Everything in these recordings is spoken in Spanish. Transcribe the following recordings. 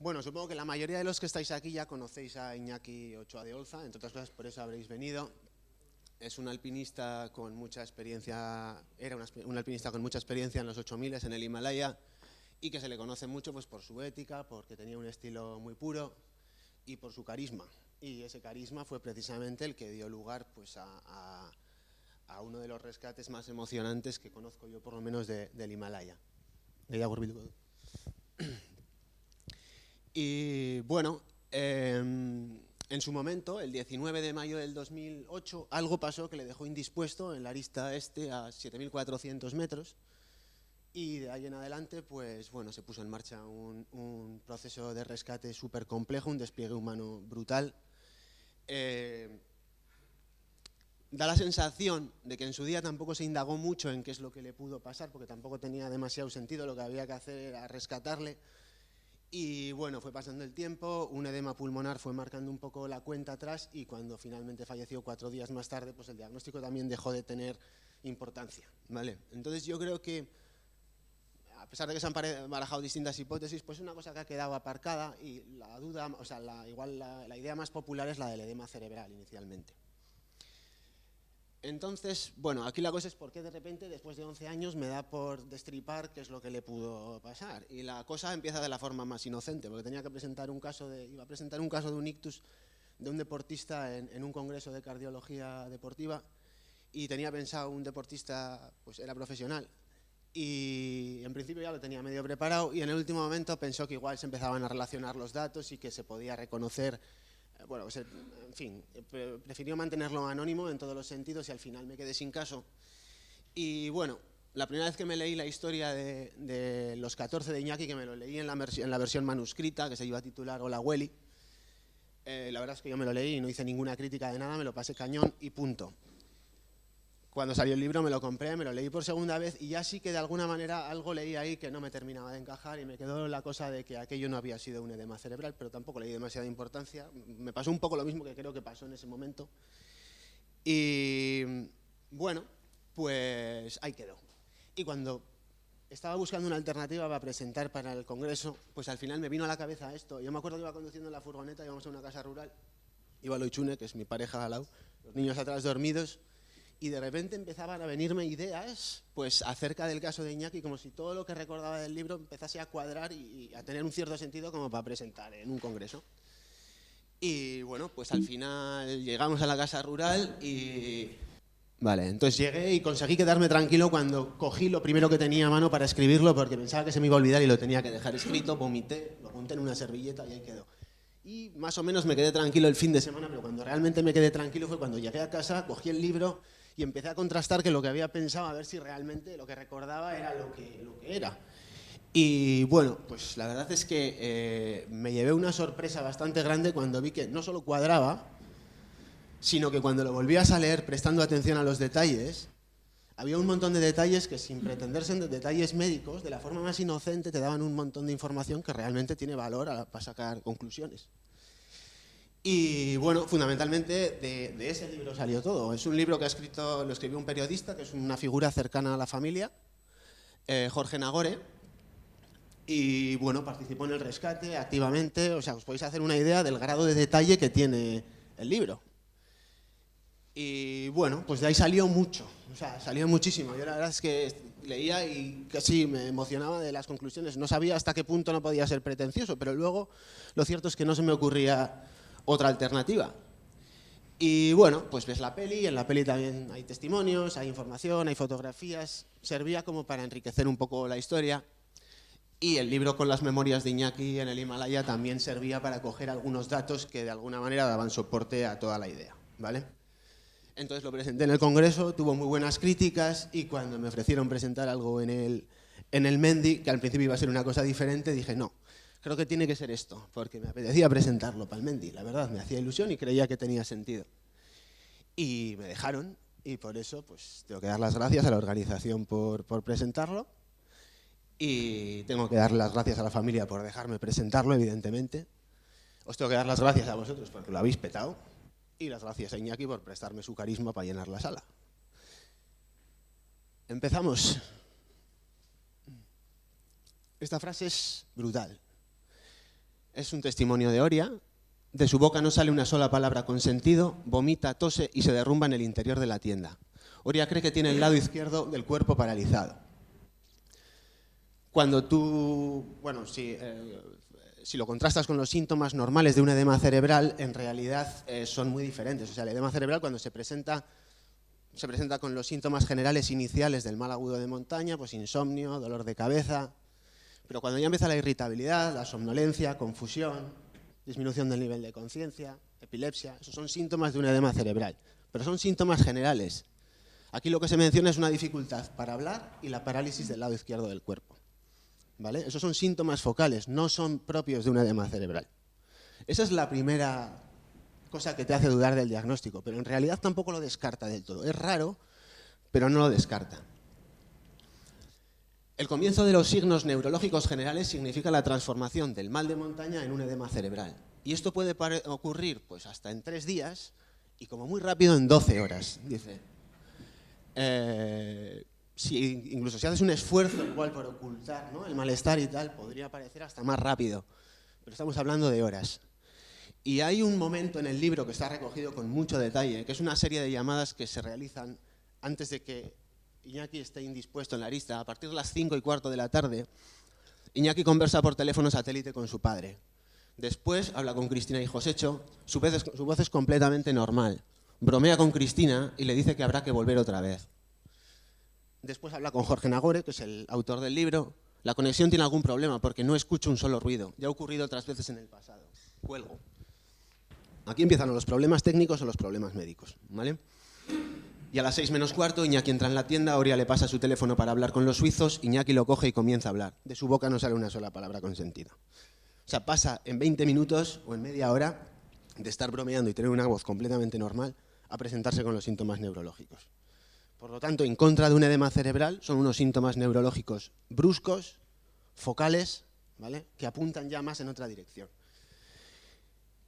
Bueno, supongo que la mayoría de los que estáis aquí ya conocéis a Iñaki Ochoa de Olza, entre otras cosas por eso habréis venido. Es un alpinista con mucha experiencia, era un alpinista con mucha experiencia en los 8000 en el Himalaya y que se le conoce mucho pues, por su ética, porque tenía un estilo muy puro y por su carisma. Y ese carisma fue precisamente el que dio lugar pues, a uno de los rescates más emocionantes que conozco yo, por lo menos, del Himalaya. Y bueno, en su momento, el 19 de mayo del 2008, algo pasó que le dejó indispuesto en la arista este a 7.400 metros y de ahí en adelante, pues bueno, se puso en marcha un proceso de rescate súper complejo, un despliegue humano brutal. Da la sensación de que en su día tampoco se indagó mucho en qué es lo que le pudo pasar, porque tampoco tenía demasiado sentido, lo que había que hacer era rescatarle. Y bueno, fue pasando el tiempo, un edema pulmonar fue marcando un poco la cuenta atrás y cuando finalmente falleció 4 días más tarde, pues el diagnóstico también dejó de tener importancia, ¿vale? Entonces yo creo que, a pesar de que se han barajado distintas hipótesis, pues una cosa que ha quedado aparcada y la duda, o sea, igual la idea más popular es la del edema cerebral inicialmente. Entonces, bueno, aquí la cosa es por qué de repente, después de 11 años, me da por destripar qué es lo que le pudo pasar. Y la cosa empieza de la forma más inocente, porque tenía que presentar iba a presentar un caso de un ictus de un deportista en un congreso de cardiología deportiva y tenía pensado un deportista, pues era profesional. Y en principio ya lo tenía medio preparado y en el último momento pensó que igual se empezaban a relacionar los datos y que se podía reconocer. Bueno, pues, en fin, prefirió mantenerlo anónimo en todos los sentidos y al final me quedé sin caso. Y bueno, la primera vez que me leí la historia de los 14 de Iñaki, que me lo leí en la versión manuscrita, que se iba a titular Hola Hueli, la verdad es que yo me lo leí y no hice ninguna crítica de nada, me lo pasé cañón y punto. Cuando salió el libro me lo compré, me lo leí por segunda vez y ya sí que de alguna manera algo leí ahí que no me terminaba de encajar y me quedó la cosa de que aquello no había sido un edema cerebral, pero tampoco le di demasiada importancia. Me pasó un poco lo mismo que creo que pasó en ese momento. Y bueno, pues ahí quedó. Y cuando estaba buscando una alternativa para presentar para el congreso, pues al final me vino a la cabeza esto. Yo me acuerdo que iba conduciendo en la furgoneta, íbamos a una casa rural, iba Loichune, que es mi pareja al lado, los niños atrás dormidos, y de repente empezaban a venirme ideas pues acerca del caso de Iñaki, como si todo lo que recordaba del libro empezase a cuadrar y a tener un cierto sentido como para presentar en un congreso. Y bueno, pues al final llegamos a la casa rural y... Vale, entonces llegué y conseguí quedarme tranquilo cuando cogí lo primero que tenía a mano para escribirlo porque pensaba que se me iba a olvidar y lo tenía que dejar escrito, vomité, lo apunté en una servilleta y ahí quedó. Y más o menos me quedé tranquilo el fin de semana, pero cuando realmente me quedé tranquilo fue cuando llegué a casa, cogí el libro y empecé a contrastar que lo que había pensado, a ver si realmente lo que recordaba era lo que era. Y bueno, pues la verdad es que me llevé una sorpresa bastante grande cuando vi que no solo cuadraba, sino que cuando lo volvías a leer prestando atención a los detalles, había un montón de detalles que sin pretender ser detalles médicos, de la forma más inocente te daban un montón de información que realmente tiene valor para sacar conclusiones. Y bueno, fundamentalmente de ese libro salió todo. Es un libro que lo escribió un periodista, que es una figura cercana a la familia, Jorge Nagore, y bueno, participó en el rescate activamente. O sea, os podéis hacer una idea del grado de detalle que tiene el libro. Y bueno, pues de ahí salió mucho, o sea, salió muchísimo. Yo la verdad es que leía y casi me emocionaba de las conclusiones. No sabía hasta qué punto no podía ser pretencioso, pero luego lo cierto es que no se me ocurría otra alternativa. Y bueno, pues ves la peli, en la peli también hay testimonios, hay información, hay fotografías. Servía como para enriquecer un poco la historia. Y el libro con las memorias de Iñaki en el Himalaya también servía para coger algunos datos que de alguna manera daban soporte a toda la idea, ¿vale? Entonces lo presenté en el Congreso, tuvo muy buenas críticas y cuando me ofrecieron presentar algo en el Mendy, que al principio iba a ser una cosa diferente, dije no, creo que tiene que ser esto, porque me apetecía presentarlo para el Mendy, la verdad, me hacía ilusión y creía que tenía sentido. Y me dejaron y por eso pues tengo que dar las gracias a la organización por presentarlo y tengo que dar las gracias a la familia por dejarme presentarlo, evidentemente. Os tengo que dar las gracias a vosotros porque lo habéis petado. Y las gracias a Iñaki por prestarme su carisma para llenar la sala. Empezamos. Esta frase es brutal. Es un testimonio de Oria. De su boca no sale una sola palabra con sentido, vomita, tose y se derrumba en el interior de la tienda. Oria cree que tiene el lado izquierdo del cuerpo paralizado. Cuando tú, bueno, si lo contrastas con los síntomas normales de un edema cerebral, en realidad son muy diferentes. O sea, el edema cerebral cuando se presenta con los síntomas generales iniciales del mal agudo de montaña, pues insomnio, dolor de cabeza, pero cuando ya empieza la irritabilidad, la somnolencia, confusión, disminución del nivel de conciencia, epilepsia, esos son síntomas de un edema cerebral, pero son síntomas generales. Aquí lo que se menciona es una dificultad para hablar y la parálisis del lado izquierdo del cuerpo, ¿vale? Esos son síntomas focales, no son propios de un edema cerebral. Esa es la primera cosa que te hace dudar del diagnóstico, pero en realidad tampoco lo descarta del todo. Es raro, pero no lo descarta. El comienzo de los signos neurológicos generales significa la transformación del mal de montaña en un edema cerebral. Y esto puede ocurrir pues, hasta en 3 días y como muy rápido en 12 horas, dice. Incluso si haces un esfuerzo igual por ocultar, ¿no?, el malestar y tal, podría parecer hasta más rápido. Pero estamos hablando de horas. Y hay un momento en el libro que está recogido con mucho detalle, que es una serie de llamadas que se realizan antes de que Iñaki esté indispuesto en la arista. A partir de las 5:15 de la tarde, Iñaki conversa por teléfono satélite con su padre. Después habla con Cristina y Josecho, su voz es completamente normal. Bromea con Cristina y le dice que habrá que volver otra vez. Después habla con Jorge Nagore, que es el autor del libro. La conexión tiene algún problema porque no escucho un solo ruido. Ya ha ocurrido otras veces en el pasado. Cuelgo. Aquí empiezan los problemas técnicos o los problemas médicos, ¿vale? Y a las 6:15 Iñaki entra en la tienda, Oria le pasa su teléfono para hablar con los suizos, Iñaki lo coge y comienza a hablar. De su boca no sale una sola palabra con sentido. O sea, pasa en 20 minutos o en media hora de estar bromeando y tener una voz completamente normal a presentarse con los síntomas neurológicos. Por lo tanto, en contra de un edema cerebral, son unos síntomas neurológicos bruscos, focales, ¿vale?, que apuntan ya más en otra dirección.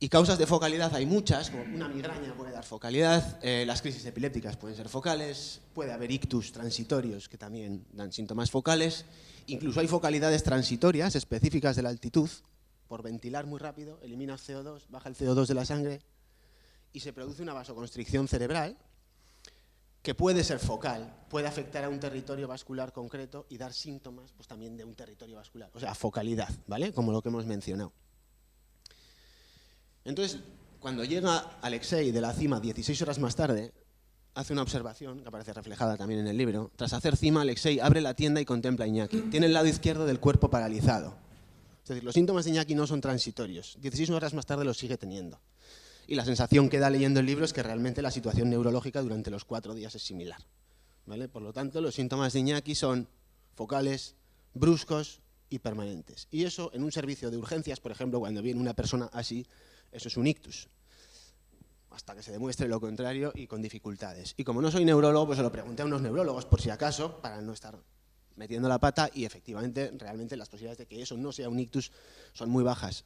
Y causas de focalidad hay muchas, como una migraña puede dar focalidad, las crisis epilépticas pueden ser focales, puede haber ictus transitorios que también dan síntomas focales, incluso hay focalidades transitorias específicas de la altitud, por ventilar muy rápido, elimina CO2, baja el CO2 de la sangre y se produce una vasoconstricción cerebral que puede ser focal, puede afectar a un territorio vascular concreto y dar síntomas pues, también de un territorio vascular, o sea, focalidad, ¿vale?, como lo que hemos mencionado. Entonces, cuando llega Alexei de la cima 16 horas más tarde, hace una observación que aparece reflejada también en el libro. Tras hacer cima, Alexei abre la tienda y contempla a Iñaki. Tiene el lado izquierdo del cuerpo paralizado. Es decir, los síntomas de Iñaki no son transitorios. 16 horas más tarde los sigue teniendo. Y la sensación que da leyendo el libro es que realmente la situación neurológica durante los 4 días es similar, ¿vale? Por lo tanto, los síntomas de Iñaki son focales, bruscos y permanentes. Y eso en un servicio de urgencias, por ejemplo, cuando viene una persona así, eso es un ictus, hasta que se demuestre lo contrario y con dificultades. Y como no soy neurólogo, pues se lo pregunté a unos neurólogos por si acaso, para no estar metiendo la pata, y efectivamente, realmente las posibilidades de que eso no sea un ictus son muy bajas.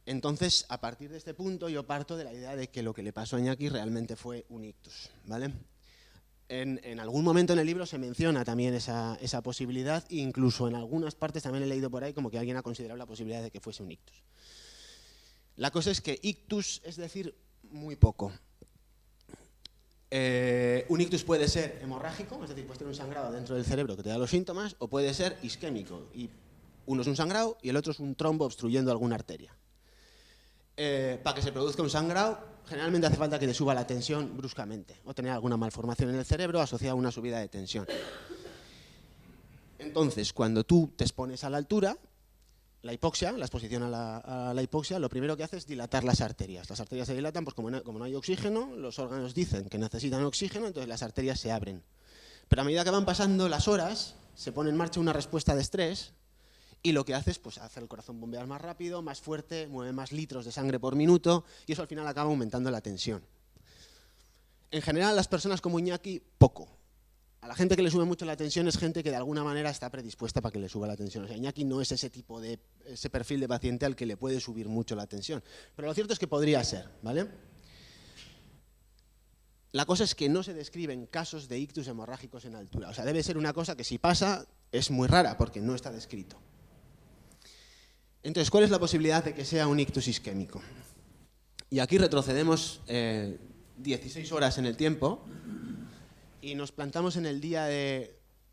Entonces, a partir de este punto, yo parto de la idea de que lo que le pasó a Iñaki realmente fue un ictus, ¿vale? En algún momento en el libro se menciona también esa posibilidad, e incluso en algunas partes también he leído por ahí como que alguien ha considerado la posibilidad de que fuese un ictus. La cosa es que ictus es decir muy poco. Un ictus puede ser hemorrágico, es decir, puedes tener un sangrado dentro del cerebro que te da los síntomas, o puede ser isquémico, y uno es un sangrado y el otro es un trombo obstruyendo alguna arteria. Para que se produzca un sangrado, generalmente hace falta que te suba la tensión bruscamente, o tener alguna malformación en el cerebro asociada a una subida de tensión. Entonces, cuando tú te expones a la altura, la hipoxia, la exposición a la hipoxia, lo primero que hace es dilatar las arterias. Las arterias se dilatan, pues como no hay oxígeno, los órganos dicen que necesitan oxígeno, entonces las arterias se abren. Pero a medida que van pasando las horas, se pone en marcha una respuesta de estrés y lo que hace es pues, hacer el corazón bombear más rápido, más fuerte, mueve más litros de sangre por minuto y eso al final acaba aumentando la tensión. En general, las personas como Iñaki, poco. A la gente que le sube mucho la tensión es gente que de alguna manera está predispuesta para que le suba la tensión. O sea, Iñaki no es ese perfil de paciente al que le puede subir mucho la tensión. Pero lo cierto es que podría ser, ¿vale? La cosa es que no se describen casos de ictus hemorrágicos en altura. O sea, debe ser una cosa que si pasa es muy rara porque no está descrito. Entonces, ¿cuál es la posibilidad de que sea un ictus isquémico? Y aquí retrocedemos 16 horas en el tiempo y nos plantamos en el día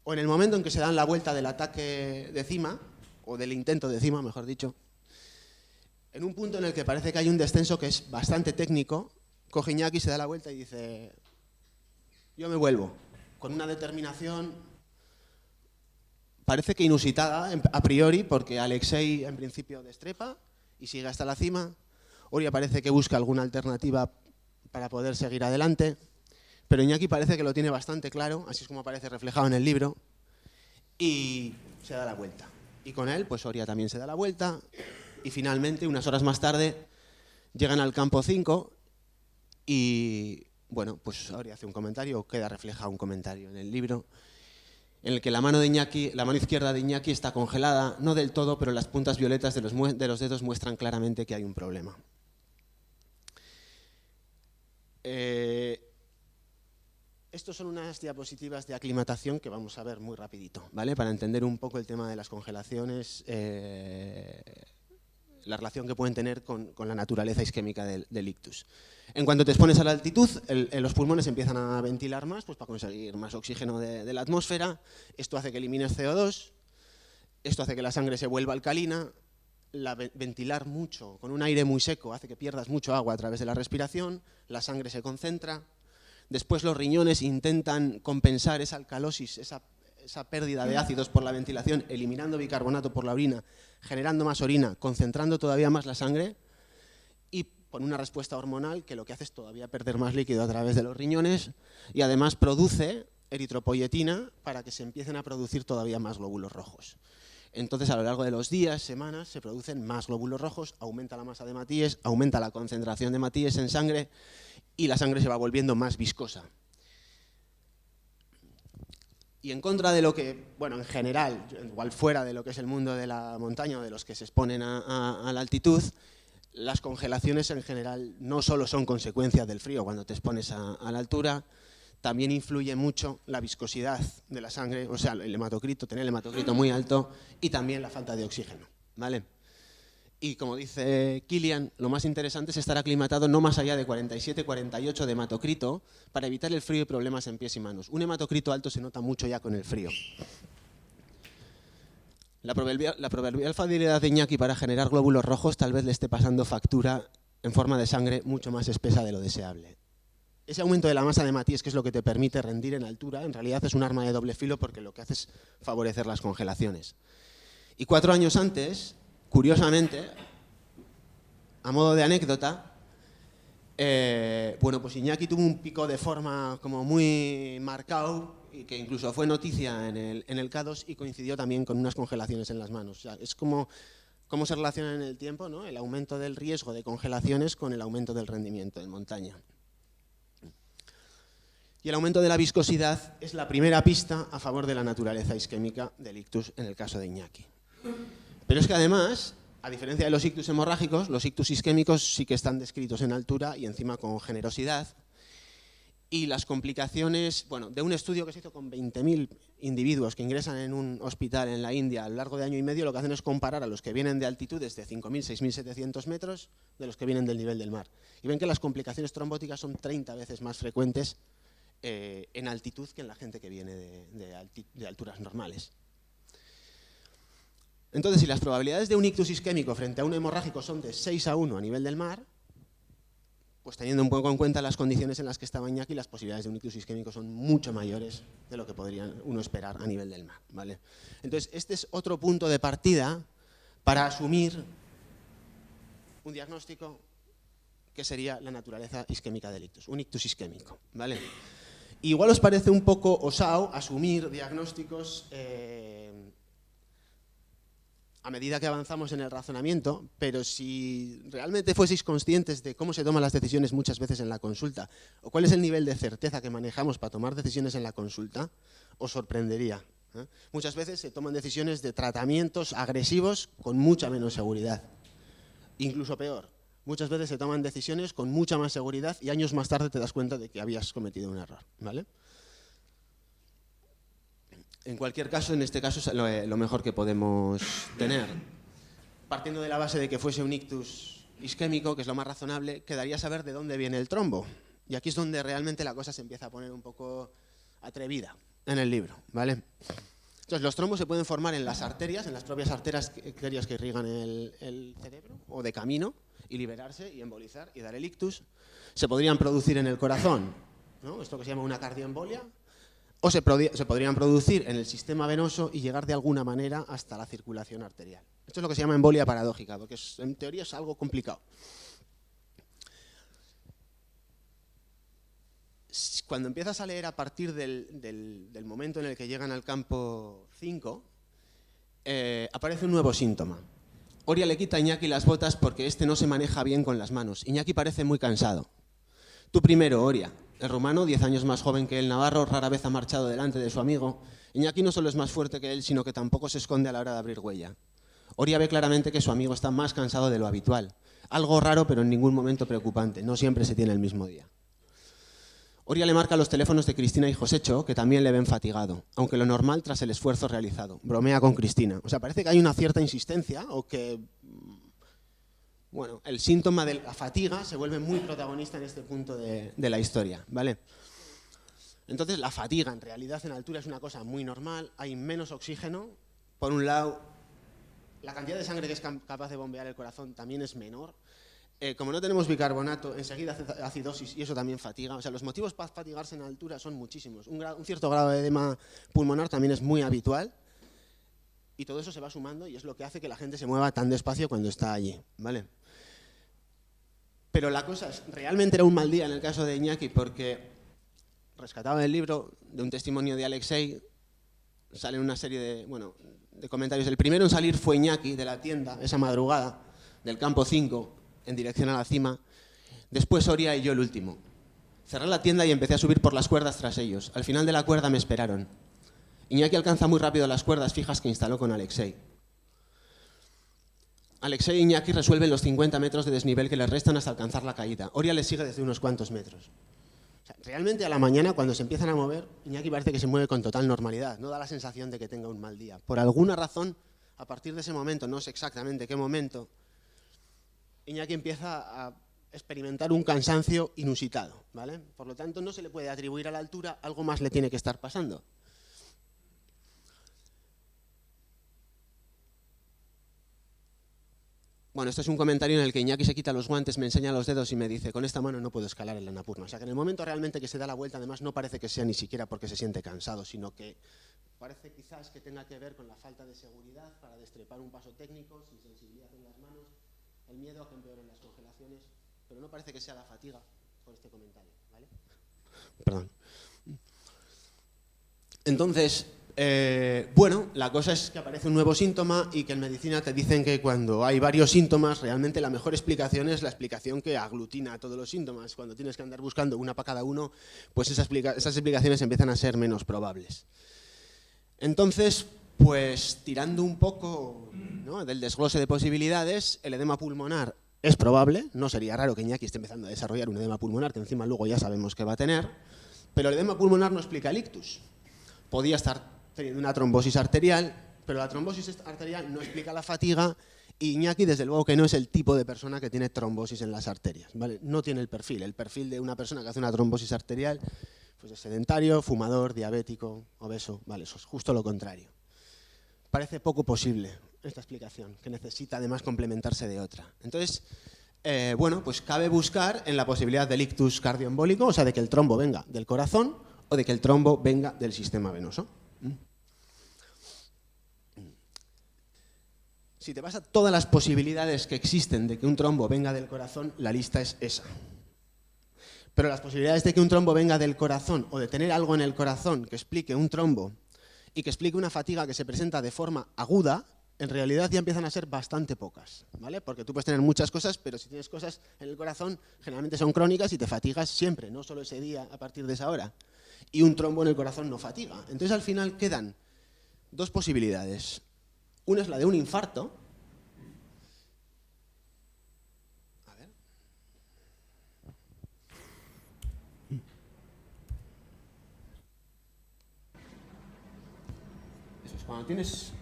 o en el momento en que se dan la vuelta del ataque de Cima, o del intento de Cima, mejor dicho, en un punto en el que parece que hay un descenso que es bastante técnico. Coge Iñaki, se da la vuelta y dice: yo me vuelvo, con una determinación parece que inusitada a priori, porque Alexei en principio destrepa y sigue hasta la cima. Oria parece que busca alguna alternativa para poder seguir adelante, pero Iñaki parece que lo tiene bastante claro, así es como aparece reflejado en el libro, y se da la vuelta. Y con él, pues Oria también se da la vuelta, y finalmente, unas horas más tarde, llegan al campo 5 y, bueno, pues Oria hace un comentario, queda reflejado un comentario en el libro, en el que la mano izquierda de Iñaki está congelada, no del todo, pero las puntas violetas de los dedos muestran claramente que hay un problema. Estos son unas diapositivas de aclimatación que vamos a ver muy rapidito, ¿vale? Para entender un poco el tema de las congelaciones, la relación que pueden tener con la naturaleza isquémica del ictus. En cuanto te expones a la altitud, los pulmones empiezan a ventilar más, pues para conseguir más oxígeno de la atmósfera. Esto hace que elimines CO2, esto hace que la sangre se vuelva alcalina. Ventilar mucho con un aire muy seco hace que pierdas mucho agua a través de la respiración, la sangre se concentra. Después los riñones intentan compensar esa alcalosis, esa pérdida de ácidos por la ventilación, eliminando bicarbonato por la orina, generando más orina, concentrando todavía más la sangre, y por una respuesta hormonal que lo que hace es todavía perder más líquido a través de los riñones, y además produce eritropoyetina para que se empiecen a producir todavía más glóbulos rojos. Entonces, a lo largo de los días, semanas, se producen más glóbulos rojos, aumenta la masa de Matías, aumenta la concentración de Matías en sangre, y la sangre se va volviendo más viscosa. Y en contra de lo que, bueno, en general, igual fuera de lo que es el mundo de la montaña o de los que se exponen a la altitud, las congelaciones en general no solo son consecuencias del frío cuando te expones a la altura, también influye mucho la viscosidad de la sangre, o sea, el hematocrito, tener el hematocrito muy alto, y también la falta de oxígeno, ¿vale? Y como dice Kilian, lo más interesante es estar aclimatado no más allá de 47-48 de hematocrito para evitar el frío y problemas en pies y manos. Un hematocrito alto se nota mucho ya con el frío. La proverbial facilidad de Iñaki para generar glóbulos rojos tal vez le esté pasando factura en forma de sangre mucho más espesa de lo deseable. Ese aumento de la masa de Matías, que es lo que te permite rendir en altura, en realidad es un arma de doble filo porque lo que hace es favorecer las congelaciones. Y 4 años antes, curiosamente, a modo de anécdota, bueno, pues Iñaki tuvo un pico de forma como muy marcado y que incluso fue noticia en el K2 y coincidió también con unas congelaciones en las manos. O sea, es como cómo se relaciona en el tiempo, ¿no? El aumento del riesgo de congelaciones con el aumento del rendimiento en montaña. Y el aumento de la viscosidad es la primera pista a favor de la naturaleza isquémica del ictus en el caso de Iñaki. Pero es que además, a diferencia de los ictus hemorrágicos, los ictus isquémicos sí que están descritos en altura y encima con generosidad. Y las complicaciones, bueno, de un estudio que se hizo con 20.000 individuos que ingresan en un hospital en la India a lo largo de año y medio, lo que hacen es comparar a los que vienen de altitudes de 5.000, 6.700 metros de los que vienen del nivel del mar. Y ven que las complicaciones trombóticas son 30 veces más frecuentes en altitud que en la gente que viene de alturas normales. Entonces, si las probabilidades de un ictus isquémico frente a un hemorrágico son de 6 a 1 a nivel del mar, pues teniendo un poco en cuenta las condiciones en las que estaba Iñaki, las posibilidades de un ictus isquémico son mucho mayores de lo que podría uno esperar a nivel del mar, ¿vale? Entonces, este es otro punto de partida para asumir un diagnóstico que sería la naturaleza isquémica del ictus, un ictus isquémico, ¿vale? Igual os parece un poco osado asumir diagnósticos a medida que avanzamos en el razonamiento, pero si realmente fueseis conscientes de cómo se toman las decisiones muchas veces en la consulta, o cuál es el nivel de certeza que manejamos para tomar decisiones en la consulta, os sorprendería. Muchas veces se toman decisiones de tratamientos agresivos con mucha menos seguridad. Incluso peor, muchas veces se toman decisiones con mucha más seguridad y años más tarde te das cuenta de que habías cometido un error, ¿vale? En cualquier caso, en este caso es lo mejor que podemos tener. partiendo de la base de que fuese un ictus isquémico, que es lo más razonable, quedaría saber de dónde viene el trombo. Y aquí es donde realmente la cosa se empieza a poner un poco atrevida en el libro, ¿vale? Entonces, los trombos se pueden formar en las arterias, en las propias arterias que irrigan el cerebro, o de camino, y liberarse y embolizar y dar el ictus. Se podrían producir en el corazón, ¿no? Esto que se llama una cardioembolia, o se podrían producir en el sistema venoso y llegar de alguna manera hasta la circulación arterial. Esto es lo que se llama embolia paradójica, porque en teoría es algo complicado. Cuando empiezas a leer a partir del momento en el que llegan al campo 5, aparece un nuevo síntoma. Oria le quita a Iñaki las botas porque este no se maneja bien con las manos. Iñaki parece muy cansado. Tú primero, Oria. El rumano, 10 años más joven que el navarro, rara vez ha marchado delante de su amigo. Iñaki no solo es más fuerte que él, sino que tampoco se esconde a la hora de abrir huella. Oria ve claramente que su amigo está más cansado de lo habitual. Algo raro, pero en ningún momento preocupante. No siempre se tiene el mismo día. Oria le marca los teléfonos de Cristina y Josecho, que también le ven fatigado, aunque lo normal tras el esfuerzo realizado. Bromea con Cristina. O sea, parece que hay una cierta insistencia o que, bueno, el síntoma de la fatiga se vuelve muy protagonista en este punto de la historia, ¿vale? Entonces, la fatiga en realidad en altura es una cosa muy normal, hay menos oxígeno. Por un lado, la cantidad de sangre que es capaz de bombear el corazón también es menor. Como no tenemos bicarbonato, enseguida hace acidosis y eso también fatiga. O sea, los motivos para fatigarse en altura son muchísimos. Un cierto grado de edema pulmonar también es muy habitual y todo eso se va sumando y es lo que hace que la gente se mueva tan despacio cuando está allí, ¿vale? Pero la cosa es, realmente era un mal día en el caso de Iñaki porque, rescatado del libro, de un testimonio de Alexei, salen una serie de comentarios. El primero en salir fue Iñaki de la tienda, esa madrugada, del campo 5, en dirección a la cima. Después Oria y yo el último. Cerré la tienda y empecé a subir por las cuerdas tras ellos. Al final de la cuerda me esperaron. Iñaki alcanza muy rápido las cuerdas fijas que instaló con Alexei. Alexei y Iñaki resuelven los 50 metros de desnivel que les restan hasta alcanzar la caída. Oria les sigue desde unos cuantos metros. O sea, realmente a la mañana, cuando se empiezan a mover, Iñaki parece que se mueve con total normalidad. No da la sensación de que tenga un mal día. Por alguna razón, a partir de ese momento, no sé exactamente qué momento, Iñaki empieza a experimentar un cansancio inusitado, ¿vale? Por lo tanto, no se le puede atribuir a la altura, algo más le tiene que estar pasando. Bueno, esto es un comentario en el que Iñaki se quita los guantes, me enseña los dedos y me dice, con esta mano no puedo escalar el Annapurna. O sea, que en el momento realmente que se da la vuelta, además, no parece que sea ni siquiera porque se siente cansado, sino que parece quizás que tenga que ver con la falta de seguridad para destrepar un paso técnico, sin sensibilidad en las manos, el miedo a que empeoren las congelaciones, pero no parece que sea la fatiga por este comentario, ¿vale? Perdón. Entonces, bueno, la cosa es que aparece un nuevo síntoma y que en medicina te dicen que cuando hay varios síntomas, realmente la mejor explicación es la explicación que aglutina a todos los síntomas. Cuando tienes que andar buscando una para cada uno, pues esas explicaciones empiezan a ser menos probables. Entonces, pues tirando un poco, ¿no?, del desglose de posibilidades, el edema pulmonar es probable, no sería raro que Iñaki esté empezando a desarrollar un edema pulmonar, que encima luego ya sabemos que va a tener, pero el edema pulmonar no explica el ictus. Podía estar teniendo una trombosis arterial, pero la trombosis arterial no explica la fatiga y Iñaki desde luego que no es el tipo de persona que tiene trombosis en las arterias, ¿vale? No tiene el perfil de una persona que hace una trombosis arterial, pues es sedentario, fumador, diabético, obeso, vale, eso es justo lo contrario. Parece poco posible esta explicación, que necesita además complementarse de otra. Entonces, bueno, pues cabe buscar en la posibilidad del ictus cardioembólico, o sea, de que el trombo venga del corazón o de que el trombo venga del sistema venoso. Si te vas a todas las posibilidades que existen de que un trombo venga del corazón, la lista es esa. Pero las posibilidades de que un trombo venga del corazón o de tener algo en el corazón que explique un trombo y que explique una fatiga que se presenta de forma aguda, en realidad ya empiezan a ser bastante pocas, ¿vale? Porque tú puedes tener muchas cosas, pero si tienes cosas en el corazón, generalmente son crónicas y te fatigas siempre, no solo ese día a partir de esa hora. Y un trombo en el corazón no fatiga. Entonces al final quedan dos posibilidades. Una es la de un infarto. A ver. Eso es cuando tienes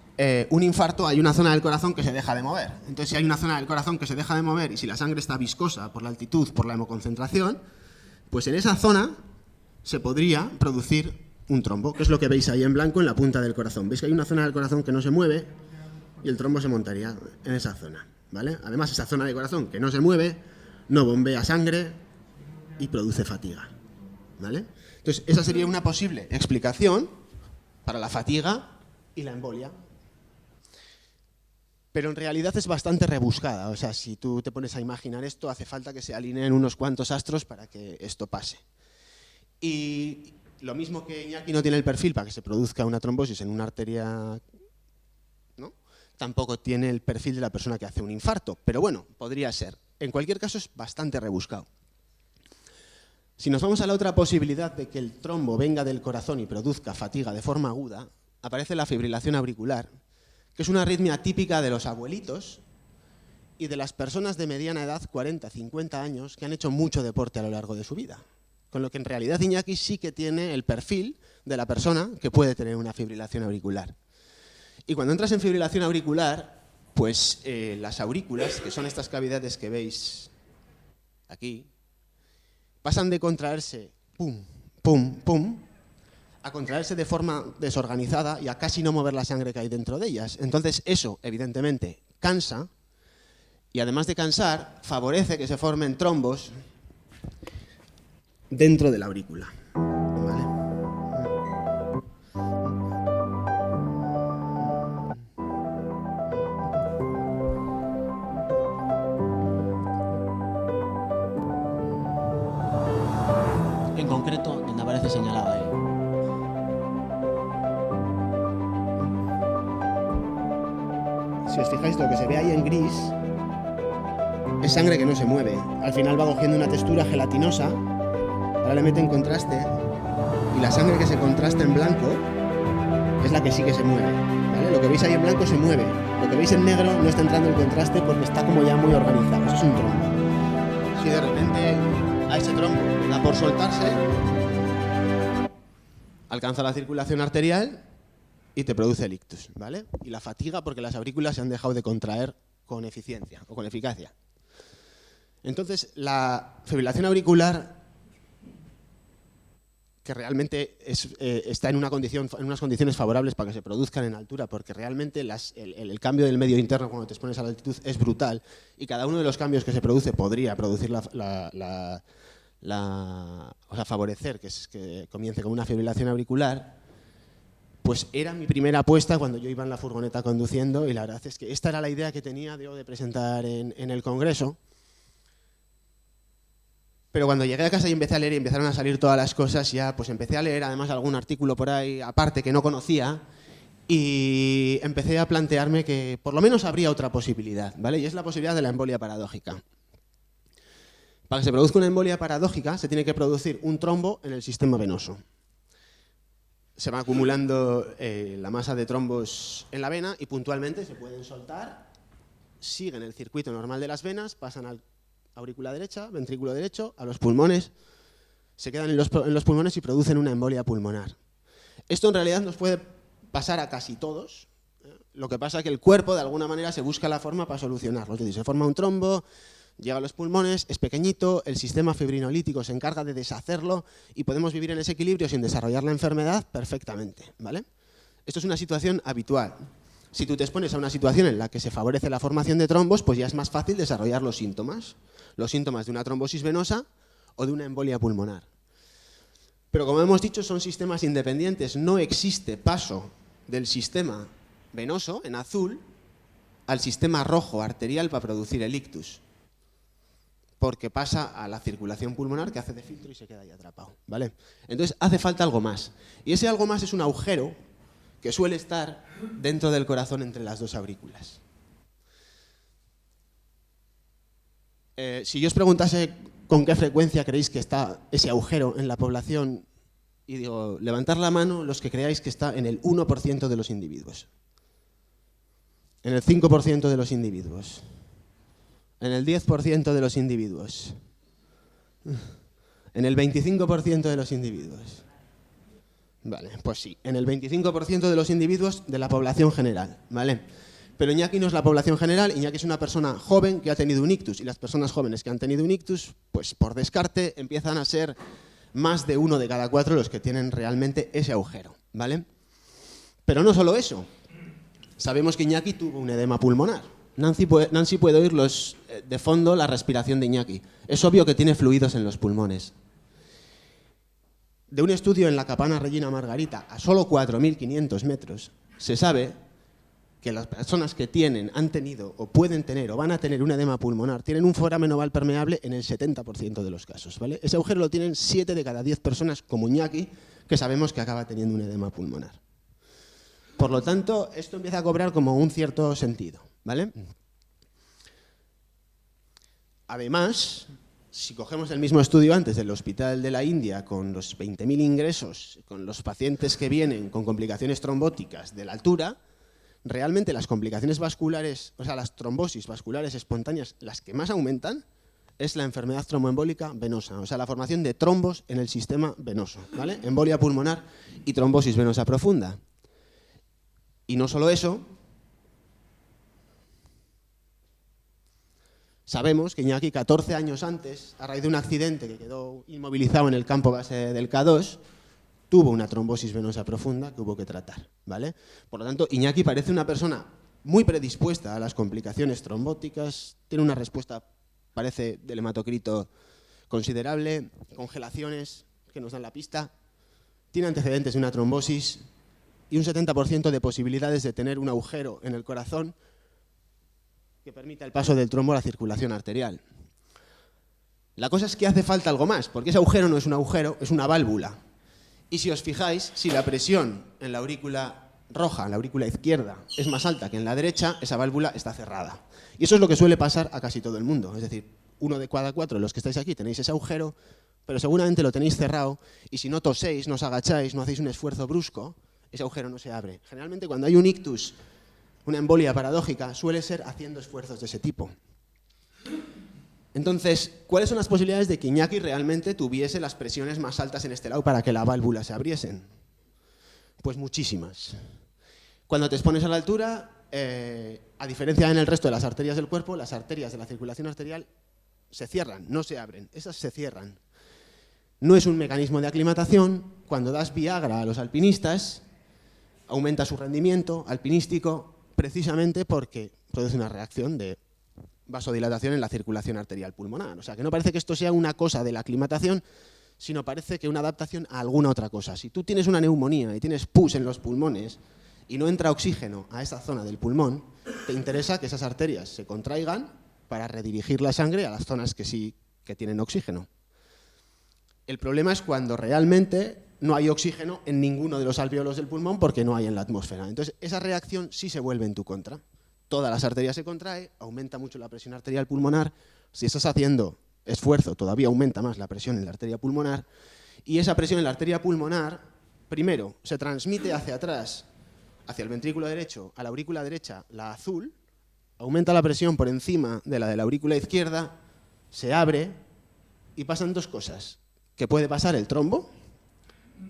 un infarto hay una zona del corazón que se deja de mover. Entonces, si hay una zona del corazón que se deja de mover y si la sangre está viscosa por la altitud, por la hemoconcentración, pues en esa zona se podría producir un trombo, que es lo que veis ahí en blanco en la punta del corazón. Veis que hay una zona del corazón que no se mueve y el trombo se montaría en esa zona, ¿vale? Además, esa zona del corazón que no se mueve no bombea sangre y produce fatiga, ¿vale? Entonces, esa sería una posible explicación para la fatiga y la embolia. Pero en realidad es bastante rebuscada. O sea, si tú te pones a imaginar esto, hace falta que se alineen unos cuantos astros para que esto pase. Y lo mismo que Iñaki no tiene el perfil para que se produzca una trombosis en una arteria, ¿no? Tampoco tiene el perfil de la persona que hace un infarto. Pero bueno, podría ser. En cualquier caso, es bastante rebuscado. Si nos vamos a la otra posibilidad de que el trombo venga del corazón y produzca fatiga de forma aguda, aparece la fibrilación auricular, que es una arritmia típica de los abuelitos y de las personas de mediana edad, 40, 50 años, que han hecho mucho deporte a lo largo de su vida. Con lo que en realidad Iñaki sí que tiene el perfil de la persona que puede tener una fibrilación auricular. Y cuando entras en fibrilación auricular, pues las aurículas, que son estas cavidades que veis aquí, pasan de contraerse pum, pum, pum, a contraerse de forma desorganizada y a casi no mover la sangre que hay dentro de ellas. Entonces eso, evidentemente, cansa y además de cansar, favorece que se formen trombos dentro de la aurícula. ¿Vale? En concreto, donde aparece señalado ahí. Si os fijáis, lo que se ve ahí en gris es sangre que no se mueve. Al final va cogiendo una textura gelatinosa, ahora le meten contraste y la sangre que se contrasta en blanco es la que sí que se mueve, ¿vale? Lo que veis ahí en blanco se mueve, lo que veis en negro no está entrando el contraste porque está como ya muy organizado, eso es un trombo. Si de repente a ese trombo le da por soltarse, alcanza la circulación arterial y te produce el ictus, ¿vale? Y la fatiga porque las aurículas se han dejado de contraer con eficiencia o con eficacia. Entonces, la fibrilación auricular, que realmente está en unas condiciones favorables para que se produzcan en altura, porque realmente el cambio del medio interno cuando te expones a la altitud es brutal y cada uno de los cambios que se produce podría producir o sea, favorecer que comience con una fibrilación auricular. Pues era mi primera apuesta cuando yo iba en la furgoneta conduciendo y la verdad es que esta era la idea que tenía de presentar en el Congreso. Pero cuando llegué a casa y empecé a leer y empezaron a salir todas las cosas, ya pues empecé a leer además algún artículo por ahí aparte que no conocía y empecé a plantearme que por lo menos habría otra posibilidad, ¿vale? Y es la posibilidad de la embolia paradójica. Para que se produzca una embolia paradójica se tiene que producir un trombo en el sistema venoso. Se va acumulando la masa de trombos en la vena y puntualmente se pueden soltar, siguen el circuito normal de las venas, pasan al aurícula derecha, ventrículo derecho, a los pulmones, se quedan en los pulmones y producen una embolia pulmonar. Esto en realidad nos puede pasar a casi todos, lo que pasa es que el cuerpo de alguna manera se busca la forma para solucionarlo, es decir, se forma un trombo, llega a los pulmones, es pequeñito, el sistema fibrinolítico se encarga de deshacerlo y podemos vivir en ese equilibrio sin desarrollar la enfermedad perfectamente, ¿vale? Esto es una situación habitual. Si tú te expones a una situación en la que se favorece la formación de trombos, pues ya es más fácil desarrollar los síntomas de una trombosis venosa o de una embolia pulmonar. Pero como hemos dicho, son sistemas independientes, no existe paso del sistema venoso, en azul, al sistema rojo arterial para producir el ictus, porque pasa a la circulación pulmonar que hace de filtro y se queda ahí atrapado, ¿vale? Entonces hace falta algo más. Y ese algo más es un agujero que suele estar dentro del corazón entre las dos aurículas. Si yo os preguntase con qué frecuencia creéis que está ese agujero en la población, y digo, levantar la mano los que creáis que está en el 1% de los individuos, en el 5% de los individuos, en el 10% de los individuos, en el 25% de los individuos. Vale, pues sí, en el 25% de los individuos de la población general, ¿vale? Pero Iñaki no es la población general, Iñaki es una persona joven que ha tenido un ictus, y las personas jóvenes que han tenido un ictus, pues por descarte empiezan a ser más de 1 de cada 4 los que tienen realmente ese agujero, ¿vale? Pero no solo eso, sabemos que Iñaki tuvo un edema pulmonar. Nancy puede oír de fondo la respiración de Iñaki. Es obvio que tiene fluidos en los pulmones. De un estudio en la Capana Regina Margarita a solo 4.500 metros, se sabe que las personas que han tenido o pueden tener o van a tener un edema pulmonar tienen un foramen oval permeable en el 70% de los casos, ¿vale? Ese agujero lo tienen 7 de cada 10 personas como Iñaki, que sabemos que acaba teniendo un edema pulmonar. Por lo tanto, esto empieza a cobrar como un cierto sentido, ¿vale? Además, si cogemos el mismo estudio antes del Hospital de la India con los 20.000 ingresos, con los pacientes que vienen con complicaciones trombóticas de la altura, realmente las complicaciones vasculares, o sea, las trombosis vasculares espontáneas, las que más aumentan es la enfermedad tromboembólica venosa, o sea, la formación de trombos en el sistema venoso, ¿vale? Embolia pulmonar y trombosis venosa profunda. Y no solo eso, sabemos que Iñaki 14 años antes, a raíz de un accidente que quedó inmovilizado en el campo base del K2, tuvo una trombosis venosa profunda que hubo que tratar, ¿vale? Por lo tanto, Iñaki parece una persona muy predispuesta a las complicaciones trombóticas, tiene una respuesta, parece, del hematocrito considerable, congelaciones que nos dan la pista, tiene antecedentes de una trombosis y un 70% de posibilidades de tener un agujero en el corazón que permita el paso del trombo a la circulación arterial. La cosa es que hace falta algo más, porque ese agujero no es un agujero, es una válvula. Y si os fijáis, si la presión en la aurícula roja, en la aurícula izquierda, es más alta que en la derecha, esa válvula está cerrada. Y eso es lo que suele pasar a casi todo el mundo. Es decir, 1 de cada 4 de los que estáis aquí tenéis ese agujero, pero seguramente lo tenéis cerrado, y si no toséis, no os agacháis, no hacéis un esfuerzo brusco, ese agujero no se abre. Generalmente cuando hay un ictus, una embolia paradójica, suele ser haciendo esfuerzos de ese tipo. Entonces, ¿cuáles son las posibilidades de que Iñaki realmente tuviese las presiones más altas en este lado para que la válvula se abriesen? Pues muchísimas. Cuando te expones a la altura, a diferencia en el resto de las arterias del cuerpo, las arterias de la circulación arterial se cierran, no se abren, esas se cierran. No es un mecanismo de aclimatación. Cuando das Viagra a los alpinistas, aumenta su rendimiento alpinístico precisamente porque produce una reacción de vasodilatación en la circulación arterial pulmonar. O sea, que no parece que esto sea una cosa de la aclimatación, sino parece que una adaptación a alguna otra cosa. Si tú tienes una neumonía y tienes pus en los pulmones y no entra oxígeno a esa zona del pulmón, te interesa que esas arterias se contraigan para redirigir la sangre a las zonas que sí que tienen oxígeno. El problema es cuando realmente no hay oxígeno en ninguno de los alvéolos del pulmón porque no hay en la atmósfera. Entonces, esa reacción sí se vuelve en tu contra. Todas las arterias se contraen, aumenta mucho la presión arterial pulmonar. Si estás haciendo esfuerzo, todavía aumenta más la presión en la arteria pulmonar. Y esa presión en la arteria pulmonar, primero, se transmite hacia atrás, hacia el ventrículo derecho, a la aurícula derecha, la azul, aumenta la presión por encima de la aurícula izquierda, se abre y pasan dos cosas. Que puede pasar el trombo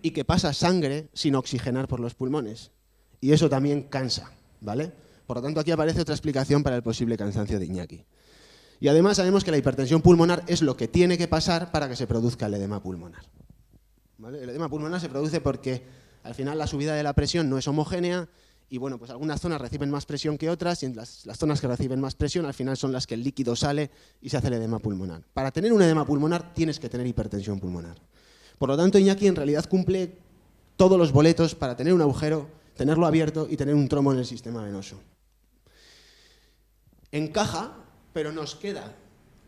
y que pasa sangre sin oxigenar por los pulmones. Y eso también cansa, ¿vale? Por lo tanto, aquí aparece otra explicación para el posible cansancio de Iñaki. Y además sabemos que la hipertensión pulmonar es lo que tiene que pasar para que se produzca el edema pulmonar, ¿vale? El edema pulmonar se produce porque al final la subida de la presión no es homogénea y bueno, pues algunas zonas reciben más presión que otras y las zonas que reciben más presión al final son las que el líquido sale y se hace el edema pulmonar. Para tener un edema pulmonar tienes que tener hipertensión pulmonar. Por lo tanto, Iñaki en realidad cumple todos los boletos para tener un agujero, tenerlo abierto y tener un trombo en el sistema venoso. Encaja, pero nos queda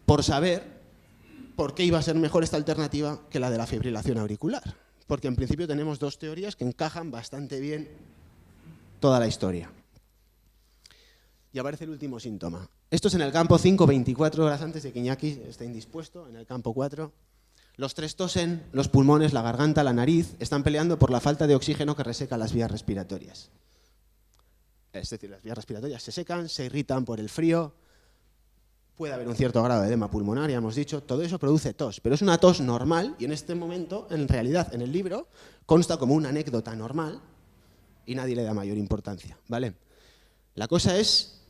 por saber por qué iba a ser mejor esta alternativa que la de la fibrilación auricular. Porque en principio tenemos dos teorías que encajan bastante bien toda la historia. Y aparece el último síntoma. Esto es en el campo 5, 24 horas antes de que Iñaki esté indispuesto, en el campo 4. Los tres tosen, los pulmones, la garganta, la nariz, están peleando por la falta de oxígeno que reseca las vías respiratorias. Es decir, las vías respiratorias se secan, se irritan por el frío, puede haber un cierto grado de edema pulmonar, ya hemos dicho, todo eso produce tos, pero es una tos normal y en este momento, en realidad, en el libro, consta como una anécdota normal y nadie le da mayor importancia, ¿vale? La cosa es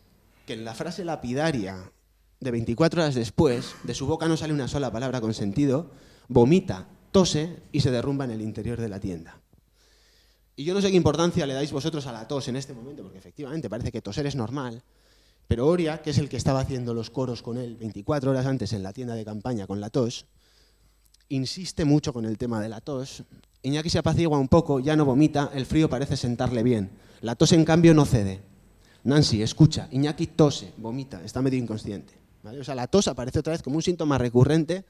que en la frase lapidaria de 24 horas después, de su boca no sale una sola palabra con sentido, vomita, tose y se derrumba en el interior de la tienda. Y yo no sé qué importancia le dais vosotros a la tos en este momento, porque efectivamente parece que toser es normal, pero Oria, que es el que estaba haciendo los coros con él 24 horas antes en la tienda de campaña con la tos, insiste mucho con el tema de la tos. Iñaki se apacigua un poco, ya no vomita, el frío parece sentarle bien. La tos, en cambio, no cede. Nancy, escucha, Iñaki tose, vomita, está medio inconsciente, ¿vale? O sea, la tos aparece otra vez como un síntoma recurrente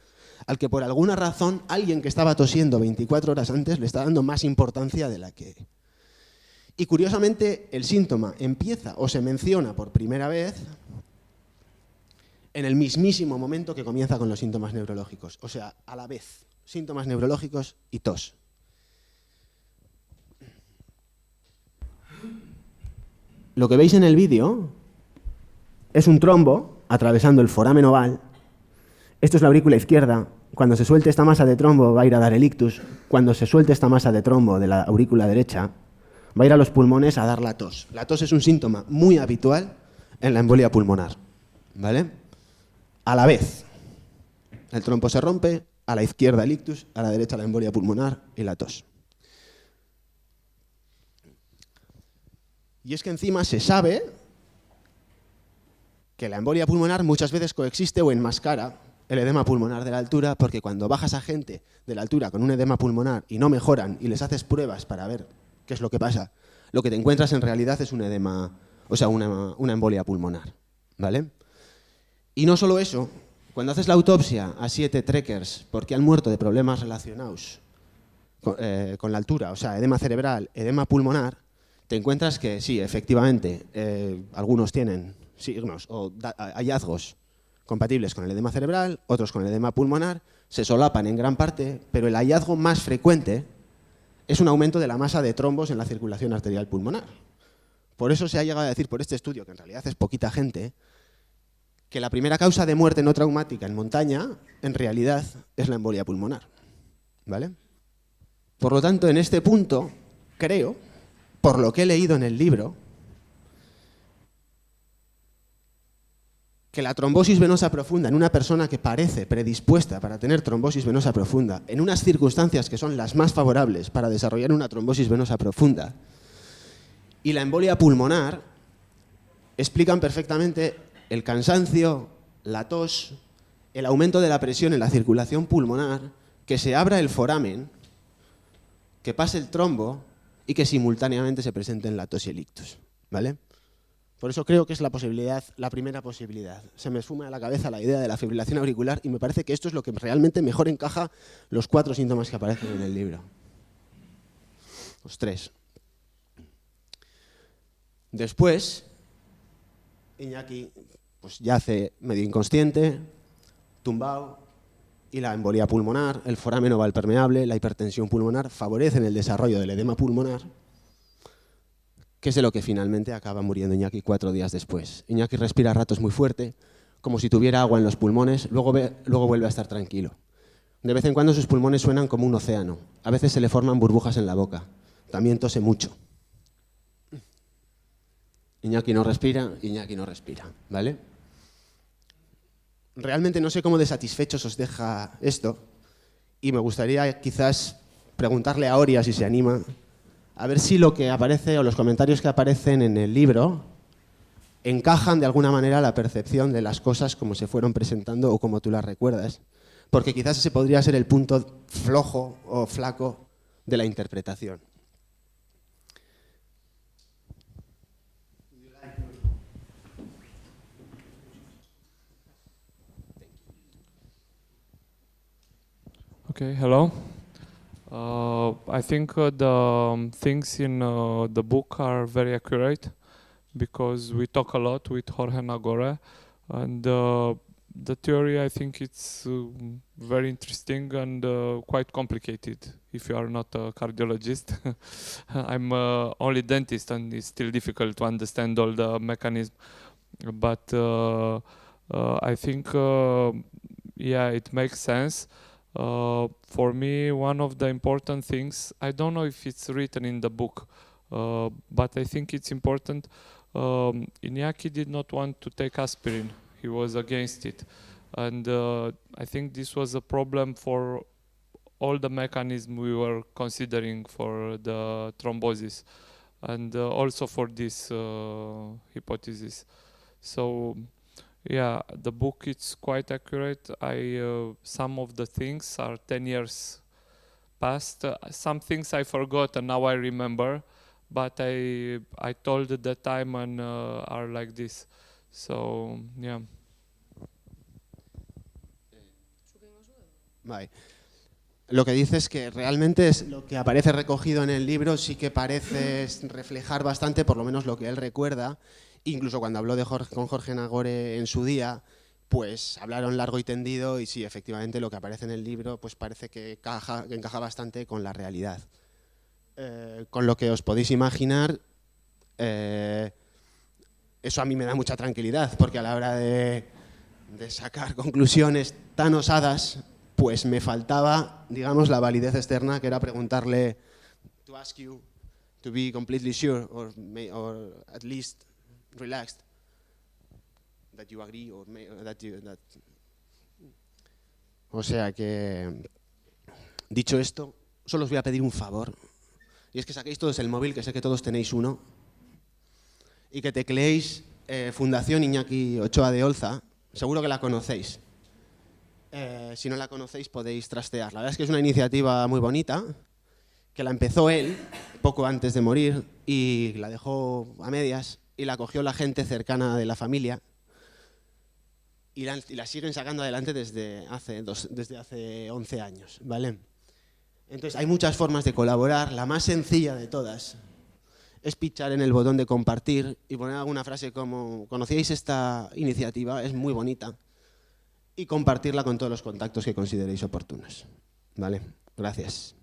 al que por alguna razón alguien que estaba tosiendo 24 horas antes le está dando más importancia de la que... Y curiosamente el síntoma empieza o se menciona por primera vez en el mismísimo momento que comienza con los síntomas neurológicos, o sea, a la vez, síntomas neurológicos y tos. Lo que veis en el vídeo es un trombo atravesando el foramen oval. Esto es la aurícula izquierda. Cuando se suelte esta masa de trombo va a ir a dar el ictus. Cuando se suelte esta masa de trombo de la aurícula derecha va a ir a los pulmones a dar la tos. La tos es un síntoma muy habitual en la embolia pulmonar, ¿vale? A la vez, el trombo se rompe, a la izquierda el ictus, a la derecha la embolia pulmonar y la tos. Y es que encima se sabe que la embolia pulmonar muchas veces coexiste o enmascara el edema pulmonar de la altura, porque cuando bajas a gente de la altura con un edema pulmonar y no mejoran y les haces pruebas para ver qué es lo que pasa, lo que te encuentras en realidad es un edema, o sea, una embolia pulmonar, ¿vale? Y no solo eso, cuando haces la autopsia a 7 trekkers porque han muerto de problemas relacionados con la altura, o sea, edema cerebral, edema pulmonar, te encuentras que sí, efectivamente, algunos tienen signos o hallazgos compatibles con el edema cerebral, otros con el edema pulmonar, se solapan en gran parte, pero el hallazgo más frecuente es un aumento de la masa de trombos en la circulación arterial pulmonar. Por eso se ha llegado a decir por este estudio, que en realidad es poquita gente, que la primera causa de muerte no traumática en montaña, en realidad, es la embolia pulmonar, ¿vale? Por lo tanto, en este punto, creo, por lo que he leído en el libro, que la trombosis venosa profunda en una persona que parece predispuesta para tener trombosis venosa profunda, en unas circunstancias que son las más favorables para desarrollar una trombosis venosa profunda, y la embolia pulmonar, explican perfectamente el cansancio, la tos, el aumento de la presión en la circulación pulmonar, que se abra el foramen, que pase el trombo y que simultáneamente se presenten la tos y el ictus, ¿vale? Por eso creo que es la posibilidad, la primera posibilidad. Se me suma a la cabeza la idea de la fibrilación auricular y me parece que esto es lo que realmente mejor encaja los 4 síntomas que aparecen en el libro. Los 3. Después, Iñaki pues, yace medio inconsciente, tumbado, y la embolia pulmonar, el foramen oval permeable, la hipertensión pulmonar favorecen el desarrollo del edema pulmonar, que es de lo que finalmente acaba muriendo Iñaki 4 días después. Iñaki respira a ratos muy fuerte, como si tuviera agua en los pulmones, luego vuelve a estar tranquilo. De vez en cuando sus pulmones suenan como un océano, a veces se le forman burbujas en la boca, también tose mucho. Iñaki no respira, ¿vale? Realmente no sé cómo de satisfechos os deja esto y me gustaría quizás preguntarle a Oria si se anima a ver si lo que aparece o los comentarios que aparecen en el libro encajan de alguna manera la percepción de las cosas como se fueron presentando o como tú las recuerdas, porque quizás ese podría ser el punto flojo o flaco de la interpretación. Okay, hello. I think the things in the book are very accurate because we talk a lot with Jorge Nagore, and the theory, I think it's very interesting and quite complicated if you are not a cardiologist. I'm only dentist and it's still difficult to understand all the mechanism, but I think, yeah, it makes sense. For me, one of the important things, I don't know if it's written in the book, but I think it's important. Iñaki did not want to take aspirin. He was against it. And I think this was a problem for all the mechanism we were considering for the thrombosis, and also for this hypothesis. So yeah, the book is quite accurate. Some of the things are 10 years past. Some things I forgot and now I remember, but I told at the time and are like this. So yeah. Vale. Lo que dice es que realmente es lo que aparece recogido en el libro sí que parece reflejar bastante, por lo menos lo que él recuerda. Incluso cuando habló con Jorge Nagore en su día, pues hablaron largo y tendido y sí, efectivamente lo que aparece en el libro pues parece que encaja bastante con la realidad. Con lo que os podéis imaginar, eso a mí me da mucha tranquilidad, porque a la hora de sacar conclusiones tan osadas, pues me faltaba, digamos, la validez externa, que era preguntarle, to ask you to be completely sure or at least relaxed that you agree or that. O sea que, dicho esto, solo os voy a pedir un favor, y es que saquéis todos el móvil, que sé que todos tenéis uno, y que tecleéis Fundación Iñaki Ochoa de Olza. Seguro que la conocéis. Si no la conocéis podéis trastear. La verdad es que es una iniciativa muy bonita, que la empezó él poco antes de morir y la dejó a medias y la cogió la gente cercana de la familia y la siguen sacando adelante desde hace 11 años, ¿vale? Entonces hay muchas formas de colaborar. La más sencilla de todas es pinchar en el botón de compartir y poner alguna frase como ¿conocíais esta iniciativa? Es muy bonita. Y compartirla con todos los contactos que consideréis oportunos. ¿Vale? Gracias.